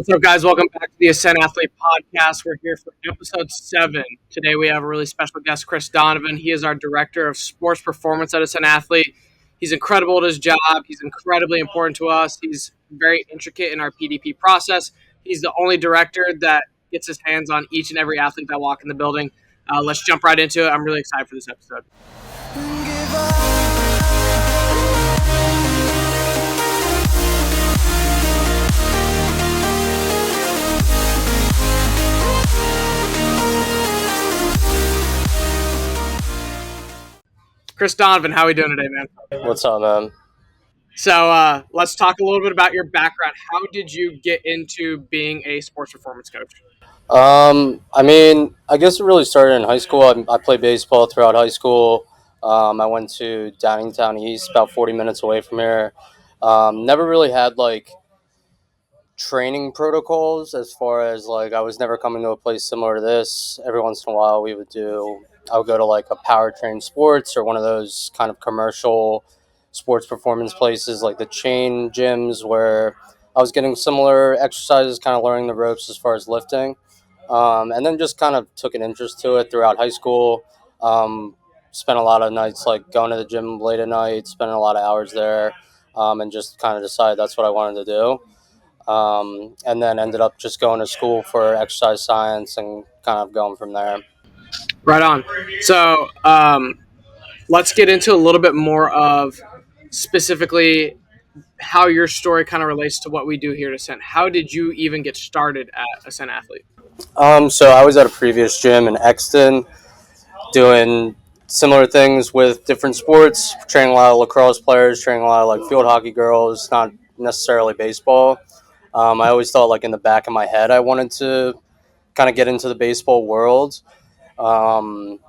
What's up, guys? Welcome back to the Ascent Athlete Podcast. We're here for episode 7. Today we have a really special guest, Chris Donovan. He is our director of sports performance at Ascent Athlete. He's incredible at his job. He's incredibly important to us. He's very intricate in our PDP process. He's the only director that gets his hands on each and every athlete that walk in the building. Let's jump right into it. I'm really excited for this episode. Chris Donovan, how are we doing today, man? What's up, man? So let's talk a little bit about your background. How did you get into being a sports performance coach? I guess it really started in high school. I played baseball throughout high school. I went to Downingtown East, about 40 minutes away from here. Never really had training protocols as far as I was never coming to a place similar to this. Every once in a while, I would go to a powertrain sports or one of those kind of commercial sports performance places like the chain gyms where I was getting similar exercises, kind of learning the ropes as far as lifting. And then just kind of took an interest to it throughout high school. Um, Spent a lot of nights going to the gym late at night, spending a lot of hours there, and just kind of decided that's what I wanted to do. And then ended up just going to school for exercise science and kind of going from there. Right on. So let's get into a little bit more of specifically how your story kind of relates to what we do here at Ascent. How did you even get started at Ascent Athlete? So I was at a previous gym in Exton doing similar things with different sports, training a lot of lacrosse players, training a lot of field hockey girls, not necessarily baseball. I always thought in the back of my head I wanted to kind of get into the baseball world. Um,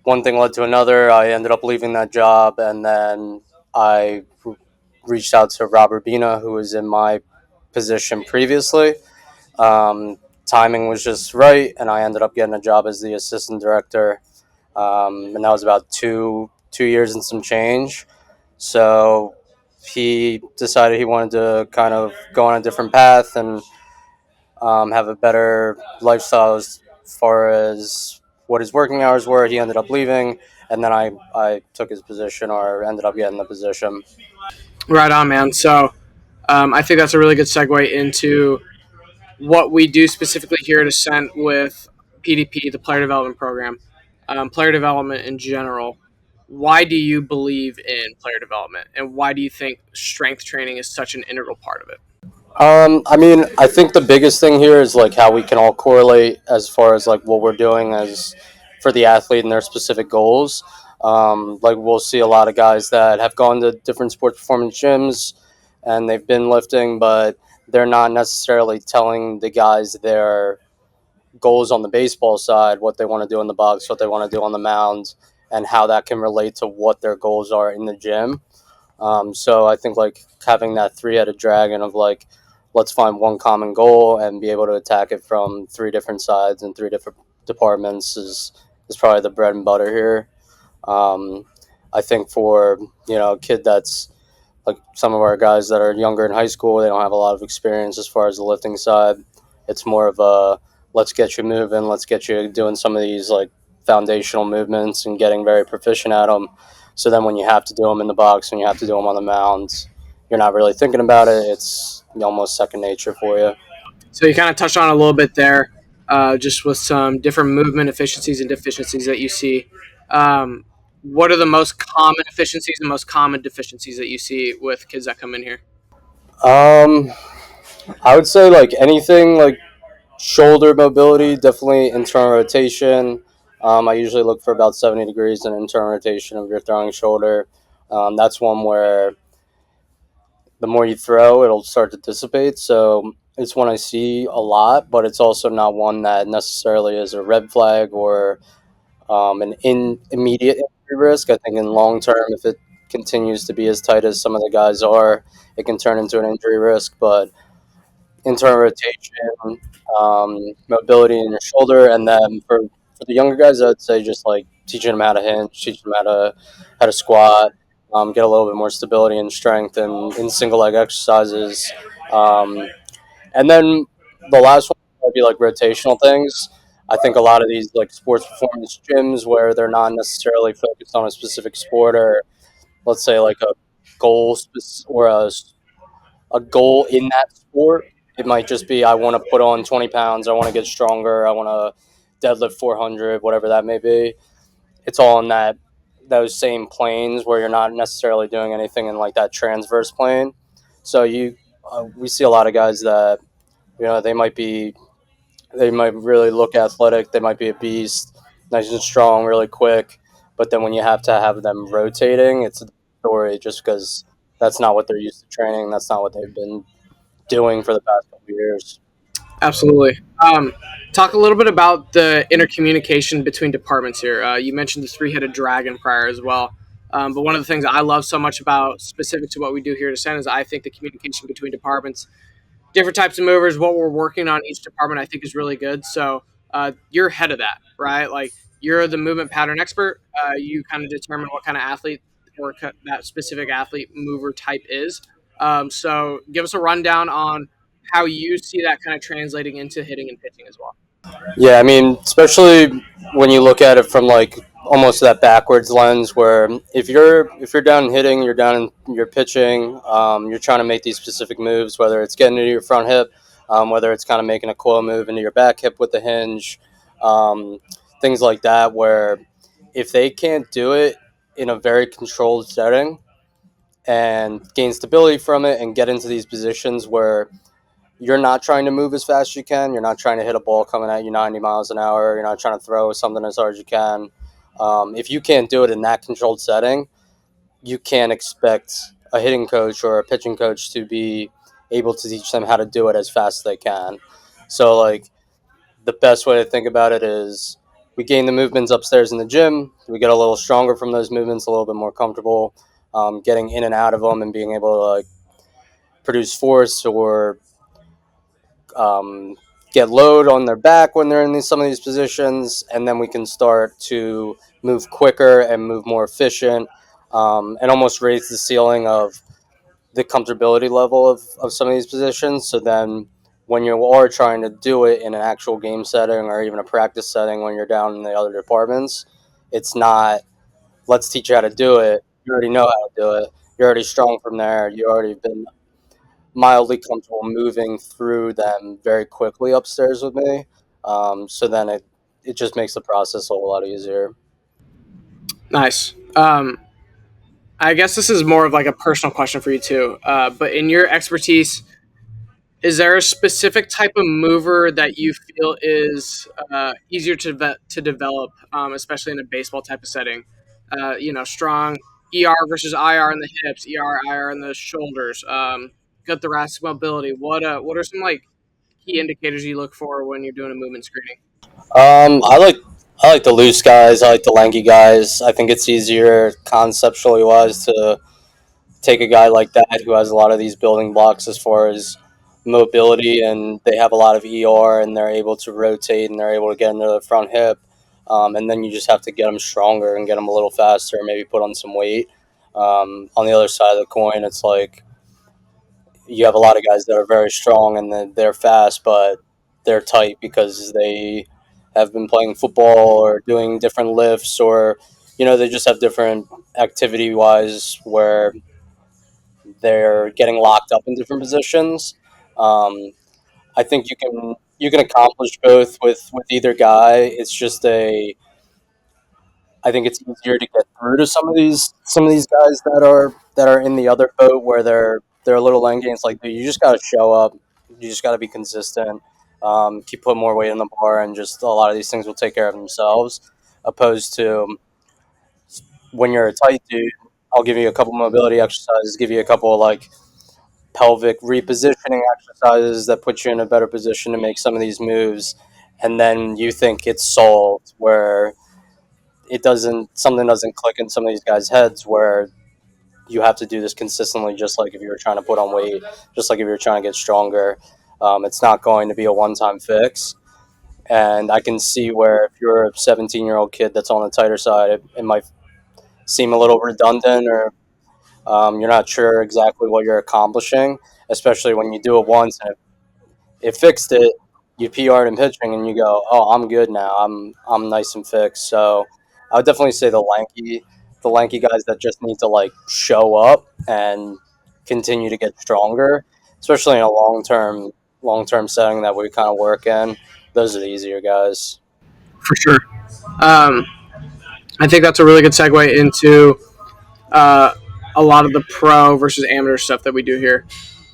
One thing led to another. I ended up leaving that job, and then I reached out to Robert Bina, who was in my position previously. Um, Timing was just right, and I ended up getting a job as the assistant director, and that was about two years and some change. So he decided he wanted to kind of go on a different path and have a better lifestyle as far as what his working hours were. He ended up leaving, and then I took his position or ended up getting the position. Right on, man. So I think that's a really good segue into what we do specifically here at Ascent with PDP, the player development program, player development in general. Why do you believe in player development, and why do you think strength training is such an integral part of it? I think the biggest thing here is how we can all correlate as far as what we're doing as for the athlete and their specific goals. We'll see a lot of guys that have gone to different sports performance gyms and they've been lifting, but they're not necessarily telling the guys their goals on the baseball side, what they want to do in the box, what they want to do on the mound, and how that can relate to what their goals are in the gym. So I think having that three-headed dragon of let's find one common goal and be able to attack it from three different sides and three different departments is probably the bread and butter here. Um, I think for a kid that's some of our guys that are younger in high school, they don't have a lot of experience as far as the lifting side. It's more of a let's get you moving, let's get you doing some of these foundational movements and getting very proficient at them. So then when you have to do them in the box, when you have to do them on the mound, you're not really thinking about it. It's almost second nature for you. So you kind of touched on a little bit there, just with some different movement efficiencies and deficiencies that you see. What are the most common efficiencies and most common deficiencies that you see with kids that come in here? Um, I would say anything shoulder mobility, definitely internal rotation. I usually look for about 70 degrees in internal rotation of your throwing shoulder. That's one where the more you throw, it'll start to dissipate. So it's one I see a lot, but it's also not one that necessarily is a red flag or immediate injury risk. I think in long term, if it continues to be as tight as some of the guys are, it can turn into an injury risk. But internal rotation, mobility in your shoulder, and then for the younger guys, I'd say just teaching them how to hinge, teaching them how to squat, get a little bit more stability and strength in single leg exercises. Um, And then the last one would be like rotational things. I think a lot of these like sports performance gyms where they're not necessarily focused on a specific sport or let's say like a or a goal in that sport. It might just be I want to put on 20 pounds, I want to get stronger, I want to deadlift 400, whatever that may be. It's all in those same planes where you're not necessarily doing anything in like that transverse plane. So we see a lot of guys that they might really look athletic, they might be a beast, nice and strong, really quick, but then when you have to have them rotating, it's a story just because that's not what they're used to training. That's not what they've been doing for the past couple of years. Absolutely. Talk a little bit about the intercommunication between departments here. You mentioned the three-headed dragon prior as well. But one of the things I love so much about specific to what we do here at Ascent is I think the communication between departments, different types of movers, what we're working on each department, I think is really good. So you're ahead of that, right? Like you're the movement pattern expert. You kind of determine what kind of athlete or that specific athlete mover type is. So give us a rundown on how you see that kind of translating into hitting and pitching as well. Yeah, I mean, especially when you look at it from like almost that backwards lens, where if you're down hitting, you're pitching, you're trying to make these specific moves, whether it's getting into your front hip, whether it's kind of making a coil move into your back hip with the hinge, um, things like that. Where if they can't do it in a very controlled setting and gain stability from it and get into these positions where you're not trying to move as fast as you can. You're not trying to hit a ball coming at you 90 miles an hour. You're not trying to throw something as hard as you can. If you can't do it in that controlled setting, you can't expect a hitting coach or a pitching coach to be able to teach them how to do it as fast as they can. So, like, the best way to think about it is we gain the movements upstairs in the gym. We get a little stronger from those movements, a little bit more comfortable getting in and out of them and being able to, like, produce force or um, get load on their back when they're in some of these positions, and then we can start to move quicker and move more efficient, and almost raise the ceiling of the comfortability level of some of these positions. So then, when you are trying to do it in an actual game setting or even a practice setting, when you're down in the other departments, it's not let's teach you how to do it. You already know how to do it. You're already strong from there. You already been mildly comfortable moving through them very quickly upstairs with me. So then it just makes the process a whole lot easier. Nice. I guess this is more of like a personal question for you too. But in your expertise, is there a specific type of mover that you feel is easier to develop, especially in a baseball type of setting? Strong ER versus IR in the hips, ER IR in the shoulders, good thoracic mobility. What are some like key indicators you look for when you're doing a movement screening? I like the loose guys. I like the lanky guys. I think it's easier conceptually wise to take a guy like that who has a lot of these building blocks as far as mobility and they have a lot of ER and they're able to rotate and they're able to get into the front hip. And then you just have to get them stronger and get them a little faster, maybe put on some weight. On the other side of the coin, it's like you have a lot of guys that are very strong and they're fast, but they're tight because they have been playing football or doing different lifts or they just have different activity wise where they're getting locked up in different positions. Um, I think you can accomplish both with either guy. It's just a I think it's easier to get through to some of these guys that are in the other boat where they're a little lanky. It's like dude, you just got to show up. You just got to be consistent. Keep putting more weight in the bar, and just a lot of these things will take care of themselves. Opposed to when you're a tight dude, I'll give you a couple mobility exercises, give you a couple of like pelvic repositioning exercises that put you in a better position to make some of these moves, and then you think it's solved where something doesn't click in some of these guys' heads where you have to do this consistently, just like if you were trying to put on weight, just like if you're trying to get stronger. It's not going to be a one-time fix. And I can see where if you're a 17-year-old kid that's on the tighter side, it might seem a little redundant or you're not sure exactly what you're accomplishing, especially when you do it once and it fixed it. You PR'd in pitching, and you go, "Oh, I'm good now. I'm nice and fixed." So I would definitely say the lanky guys that just need to like show up and continue to get stronger, especially in a long term setting that we kind of work in. Those are the easier guys. For sure. Um, I think that's a really good segue into uh, a lot of the pro versus amateur stuff that we do here.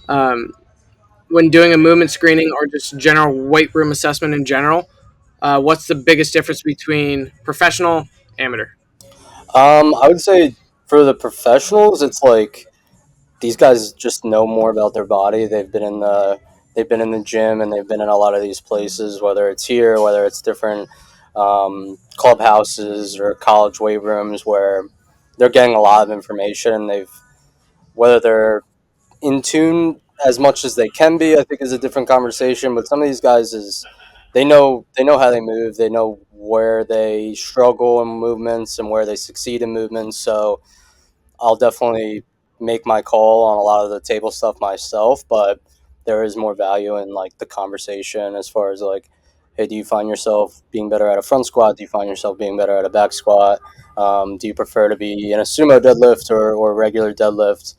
Um, when doing a movement screening or just general weight room assessment in general, what's the biggest difference between professional amateur? I would say for the professionals, it's like these guys just know more about their body. They've been in the gym and they've been in a lot of these places, whether it's here, whether it's different clubhouses or college weight rooms, where they're getting a lot of information. And they've whether they're in tune as much as they can be, I think is a different conversation. But some of these guys is they know how they move, they know where they struggle in movements and where they succeed in movements. So I'll definitely make my call on a lot of the table stuff myself, but there is more value in like the conversation as far as like, hey, do you find yourself being better at a front squat? Do you find yourself being better at a back squat? Do you prefer to be in a sumo deadlift or regular deadlift?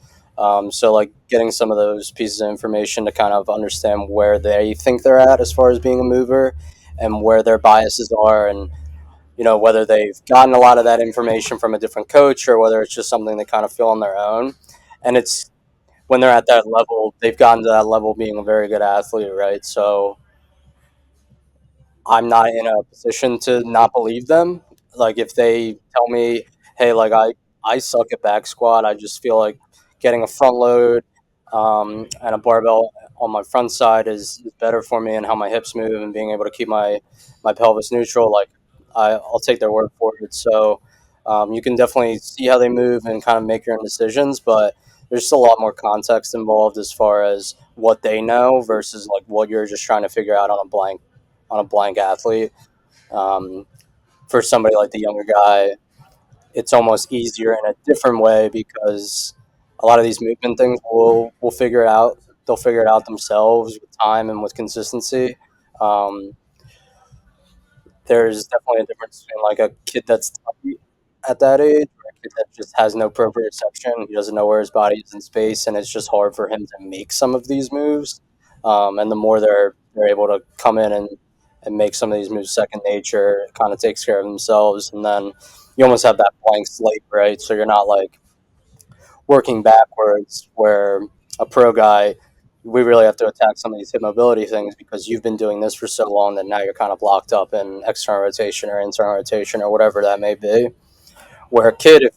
So like getting some of those pieces of information to kind of understand where they think they're at as far as being a mover and where their biases are and whether they've gotten a lot of that information from a different coach or whether it's just something they kind of feel on their own. And it's when they're at that level, they've gotten to that level being a very good athlete, right? So I'm not in a position to not believe them. Like if they tell me, "Hey, like I suck at back squat. I just feel like getting a front load and a barbell on my front side is better for me and how my hips move and being able to keep my pelvis neutral." Like I'll take their word for it. So you can definitely see how they move and kind of make your own decisions, but there's still a lot more context involved as far as what they know versus like what you're just trying to figure out on a blank athlete. Um, for somebody like the younger guy, it's almost easier in a different way because a lot of these movement things will figure it out. They'll figure it out themselves with time and with consistency. Um, there's definitely a difference between like a kid that's tight at that age or a kid that just has no proprioception. He doesn't know where his body is in space, and it's just hard for him to make some of these moves. And the more they're able to come in and make some of these moves second nature, it kind of takes care of themselves, and then you almost have that blank slate, right? So you're not like working backwards where a pro guy we really have to attack some of these hip mobility things because you've been doing this for so long that now you're kind of blocked up in external rotation or internal rotation or whatever that may be. Where a kid, if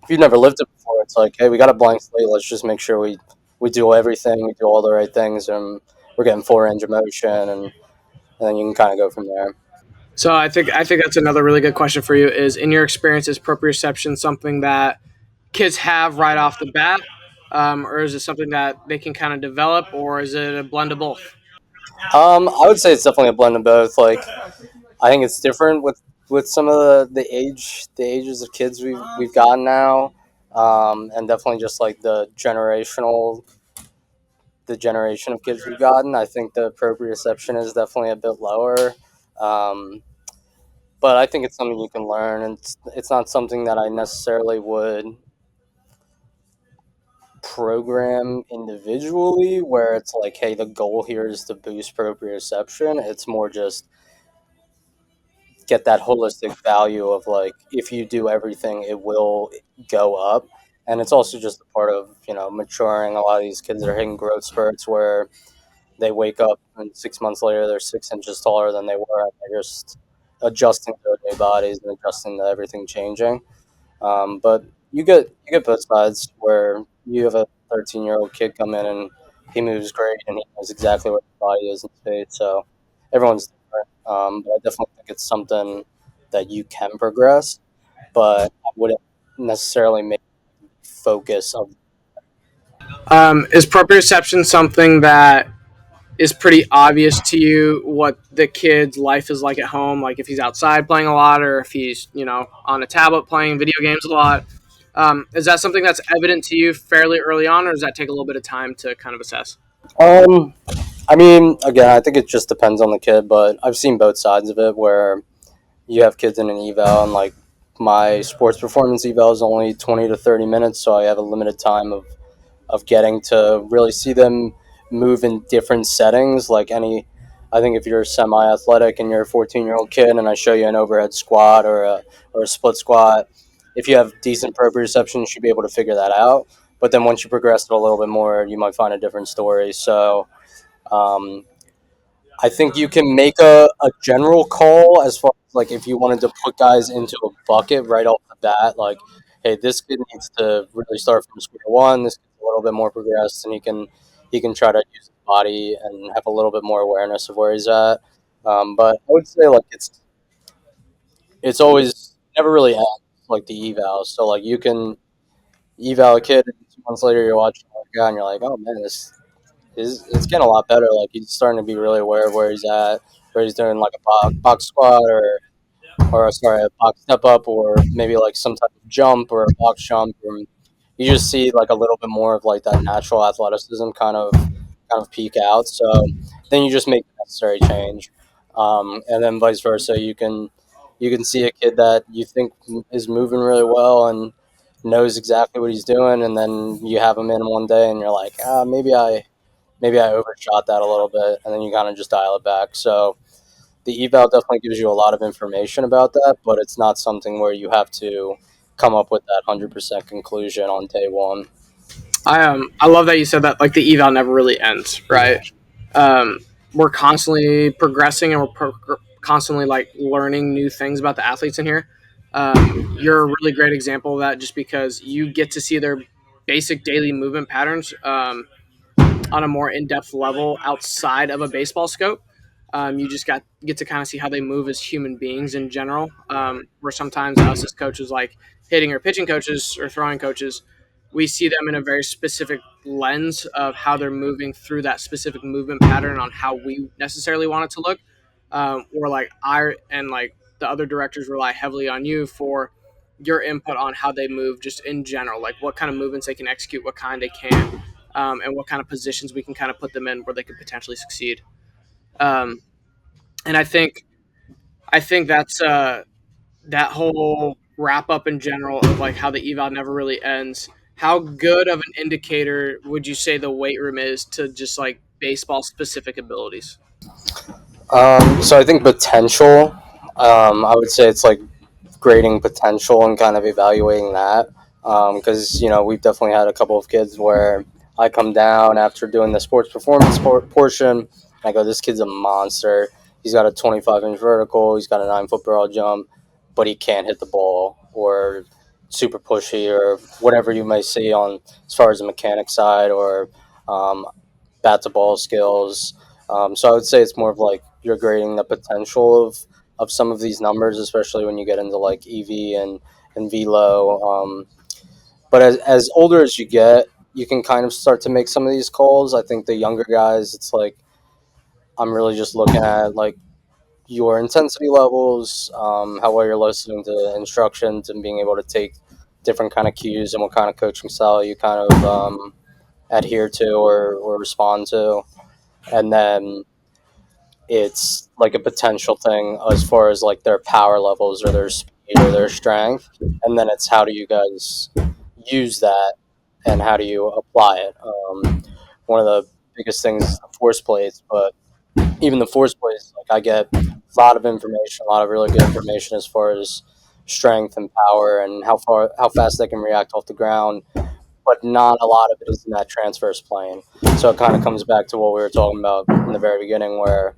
you've never lived it before, it's like, hey, we got a blank slate. Let's just make sure we do everything, we do all the right things, and we're getting full range of motion, and then you can kind of go from there. So I think that's another really good question for you. Is in your experience, is proprioception something that kids have right off the bat, or is it something that they can kind of develop, or is it a blend of both? I would say it's definitely a blend of both. Like I think it's different with some of the ages of kids we've gotten now, and definitely just like the generation of kids we've gotten. I think the proprioception is definitely a bit lower, um, but I think it's something you can learn, and it's not something that I necessarily would program individually. Where it's like, hey, the goal here is to boost proprioception. It's more just get that holistic value of like if you do everything it will go up, and it's also just a part of maturing. A lot of these kids are hitting growth spurts where they wake up and 6 months later they're 6 inches taller than they were, and they're just adjusting to their new bodies and adjusting to everything changing. But you get both sides where you have a 13-year-old kid come in and he moves great and he knows exactly where his body is in space. So everyone's different. But I definitely think it's something that you can progress, but I wouldn't necessarily make focus of. Is proprioception something that is pretty obvious to you what the kid's life is like at home, like if he's outside playing a lot or if he's on a tablet playing video games a lot? Is that something that's evident to you fairly early on, or does that take a little bit of time to kind of assess? Um, I mean, again, I think it just depends on the kid, but I've seen both sides of it where you have kids in an eval and like my sports performance eval is only 20 to 30 minutes, so I have a limited time of getting to really see them move in different settings. Like any, I think if you're semi athletic and you're a 14-year-old kid and I show you an overhead squat or a split squat, if you have decent proprioception, you should be able to figure that out. But then once you progress it a little bit more, you might find a different story. So um, I think you can make a general call as far as like if you wanted to put guys into a bucket right off the bat, like, hey, this kid needs to really start from square one. This kid's a little bit more progressed, and he can try to use his body and have a little bit more awareness of where he's at. But I would say like it's always never really ends like the eval. So like you can eval a kid, and 2 months later you're watching a guy, and you're like, oh man, this is it's getting a lot better. Like he's starting to be really aware of where he's at, where he's doing like a box squat or sorry, a box step up, or maybe like some type of jump or a box jump. Or you just see like a little bit more of like that natural athleticism kind of peak out. So then you just make the necessary change, and then vice versa. You can see a kid that you think is moving really well and knows exactly what he's doing, and then you have him in one day, and you're like, maybe I overshot that a little bit, and then you kind of just dial it back. So the eval definitely gives you a lot of information about that, but it's not something where you have to come up with that 100% conclusion on day one. I love that you said that like the eval never really ends, right? Um, we're constantly progressing and constantly like learning new things about the athletes in here. You're a really great example of that, just because you get to see their basic daily movement patterns. On a more in-depth level outside of a baseball scope. You just get to kind of see how they move as human beings in general. Where sometimes us as coaches, like hitting or pitching coaches or throwing coaches, we see them in a very specific lens of how they're moving through that specific movement pattern on how we necessarily want it to look. Or like I and like the other directors rely heavily on you for your input on how they move just in general, like what kind of movements they can execute, what kind they can, and what kind of positions we can kind of put them in where they could potentially succeed. Um, and I think that's that whole wrap up in general of like how the eval never really ends. How good of an indicator would you say the weight room is to just like baseball specific abilities? So I think potential. I would say it's like grading potential and kind of evaluating that. Because we've definitely had a couple of kids where I come down after doing the sports performance portion. And I go, this kid's a monster. He's got a 25-inch vertical. He's got a 9 foot barrel jump, but he can't hit the ball or super pushy or whatever you may see on as far as the mechanic side or um, bat to ball skills. So I would say it's more of like you're grading the potential of some of these numbers, especially when you get into like EV and velo. But as older as you get, you can kind of start to make some of these calls. I think the younger guys, it's like I'm really just looking at like your intensity levels, how well you're listening to instructions, and being able to take different kind of cues and what kind of coaching style you kind of adhere to or respond to, and then it's like a potential thing as far as like their power levels or their speed or their strength, and then it's how do you guys use that and how do you apply it. One of the biggest things is the force plates, but even the force plates, like I get a lot of information, a lot of really good information as far as strength and power and how fast they can react off the ground, but not a lot of it is in that transverse plane. So it kind of comes back to what we were talking about in the very beginning, where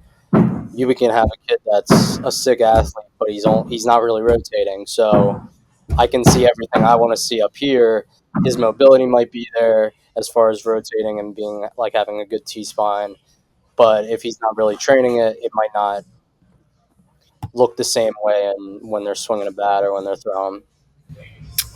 you can have a kid that's a sick athlete, but he's not really rotating. So I can see everything I want to see up here. His mobility might be there as far as rotating and being like having a good T spine, but if he's not really training it, it might not look the same way. And when they're swinging a bat or when they're throwing.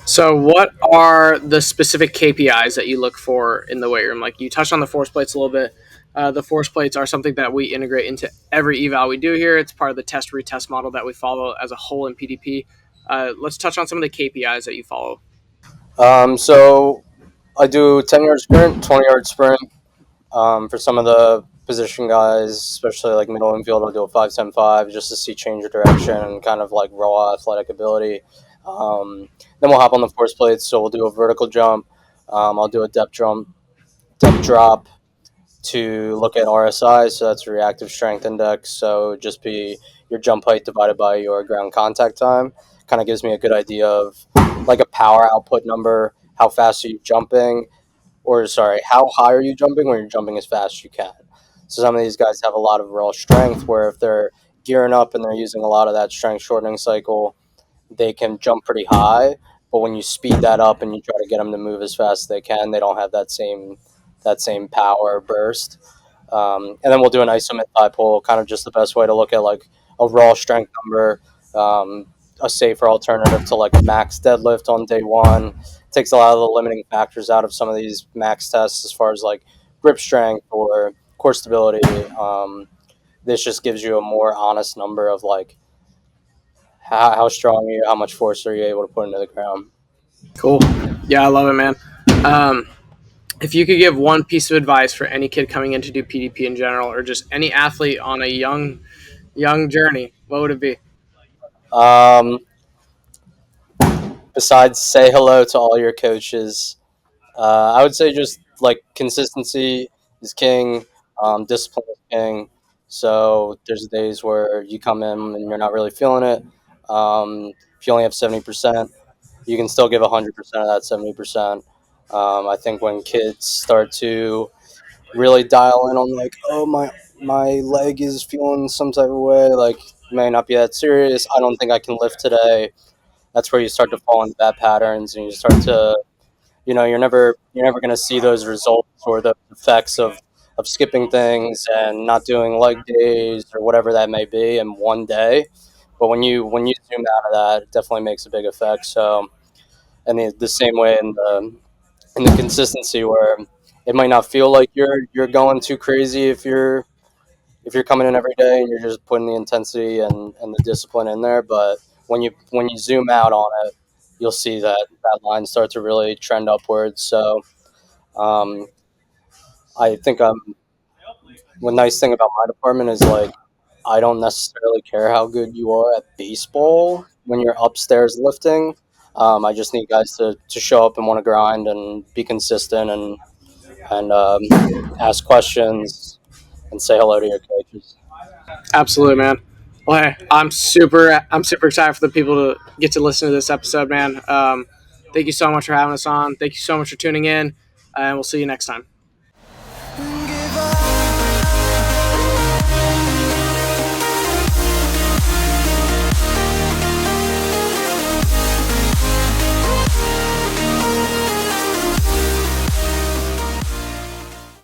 So, what are the specific KPIs that you look for in the weight room? Like you touched on the force plates a little bit. The force plates are something that we integrate into every eval we do here. It's part of the test retest model that we follow as a whole in PDP. Let's touch on some of the KPIs that you follow. So I do 10-yard sprint, 20-yard sprint. For some of the position guys, especially like middle infield, will do a 5-10-5 just to see change of direction and kind of like raw athletic ability. Then we'll hop on the force plates, so we'll do a vertical jump. I'll do a depth drop to look at RSI, so that's reactive strength index. So it'd just be your jump height divided by your ground contact time. Kind of gives me a good idea of like a power output number. How fast are you jumping? Or sorry, how high are you jumping when you're jumping as fast as you can? So some of these guys have a lot of raw strength where if they're gearing up and they're using a lot of that strength shortening cycle, they can jump pretty high. But when you speed that up and you try to get them to move as fast as they can, they don't have that same power burst. And then we'll do an isomet thigh pull, kind of just the best way to look at like a raw strength number, um, a safer alternative to like a max deadlift on day one. Takes a lot of the limiting factors out of some of these max tests as far as like grip strength or core stability. This just gives you a more honest number of like how strong are you, how much force are you able to put into the ground. Cool. Yeah, I love it, man. Um, if you could give one piece of advice for any kid coming in to do PDP in general, or just any athlete on a young journey, what would it be? Um, Besides, say hello to all your coaches. I would say just like consistency is king, discipline is king. So there's days where you come in and you're not really feeling it. If you only have 70%, you can still give 100% of that 70%. I think when kids start to really dial in on like, oh my leg is feeling some type of way, like it may not be that serious. I don't think I can lift today. That's where you start to fall into bad patterns and you start to you're never going to see those results or the effects of skipping things and not doing leg days or whatever that may be in one day. But when you zoom out of that, it definitely makes a big effect. So, and the same way in the consistency where it might not feel like you're going too crazy if you're coming in every day and you're just putting the intensity and the discipline in there. But when you zoom out on it, you'll see that line start to really trend upwards. So um, I think one nice thing about my department is like I don't necessarily care how good you are at baseball when you're upstairs lifting. I just need guys to show up and want to grind and be consistent and ask questions and say hello to your coaches. Absolutely, man. Well, hey, I'm super excited for the people to get to listen to this episode, man. Thank you so much for having us on. Thank you so much for tuning in, and we'll see you next time.